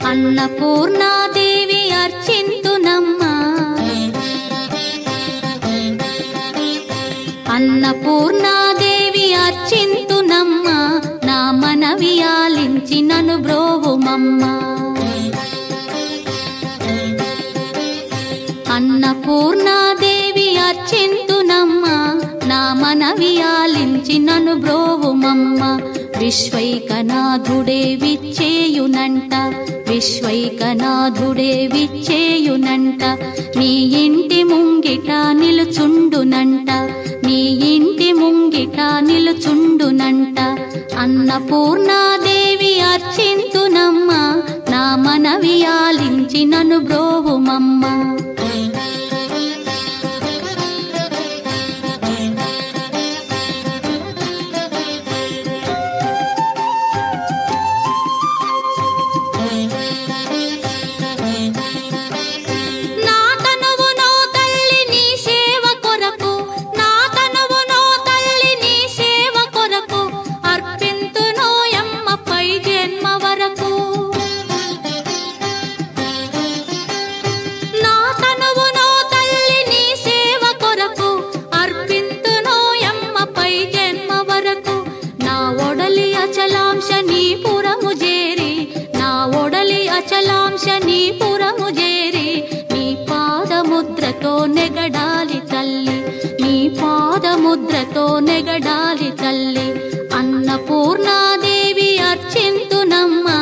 అన్నపూర్ణాదేవి అర్చింతునమ్మా, అన్నపూర్ణాదేవి అర్చింతునమ్మా, నా మనవి ఆలించి నన్ను బ్రోవుమమ్మా. అన్నపూర్ణాదేవి అర్చింతునమ్మా, నా మనవి ఆలించి నన్ను బ్రోవుమమ్మా. విశ్వైకనాథుడే విచ్చేయునంట, విశ్వైకనాథుడే విచ్చేయునంట, నీ ఇంటి ముంగిట నిలుచుండునంట, నీ ఇంటి ముంగిట నిలుచుండునంట. అన్నపూర్ణాదేవి అర్చింతునమ్మా, నా మనవి ఆలించి నన్ను బ్రోవుమమ్మా. అచలాంశనీపురము చేరి నీ పాదముద్రతో నెగడాలి తల్లి, నీ పాదముద్రతో నెగడాలి తల్లి. అన్నపూర్ణాదేవి అర్చింతునమ్మా,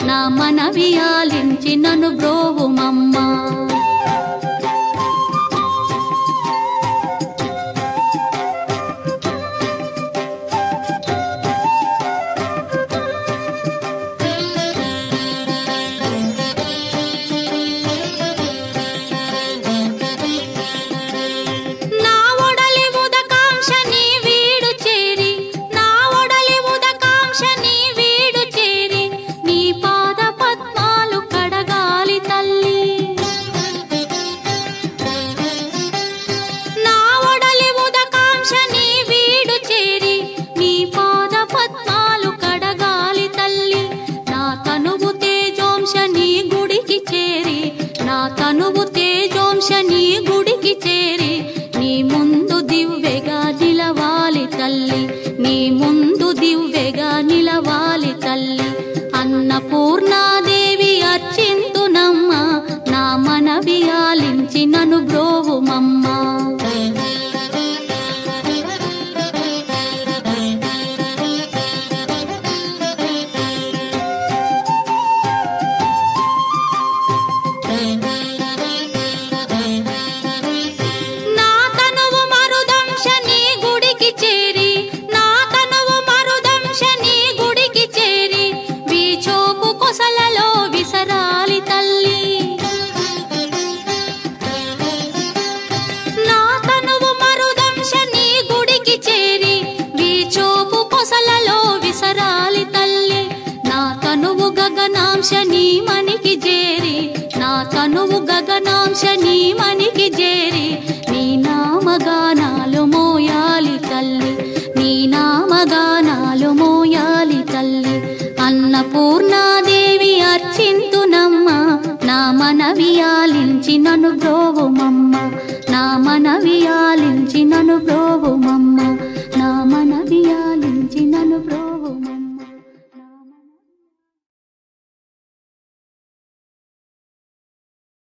నా మనవి ఆలించి నన్ను బ్రోవుమమ్మా. తనువు తేజోంశని గుడికి చేరి నీ ముందు దివ్వెగా నిలవాలి తల్లి, నీ ముందు దివ్వెగా నిలవాలి తల్లి. అన్నపూర్ణాదేవి అర్చింతునమ్మా, నా మనవి ఆలించి నన్ను బ్రోవుమమ్మా. గగనాంశని మనికి చేరి, నా తనువు గగనాంశని మనికి చేరి నీ నామగానాలు మోయాలి తల్లి, నీ నామగానాలు మోయాలి తల్లి. అన్నపూర్ణాదేవి అర్చింతునమ్మా, నా మనవి ఆలించి నన్ను బ్రోవుమమ్మా, నా మనవి ఆలించి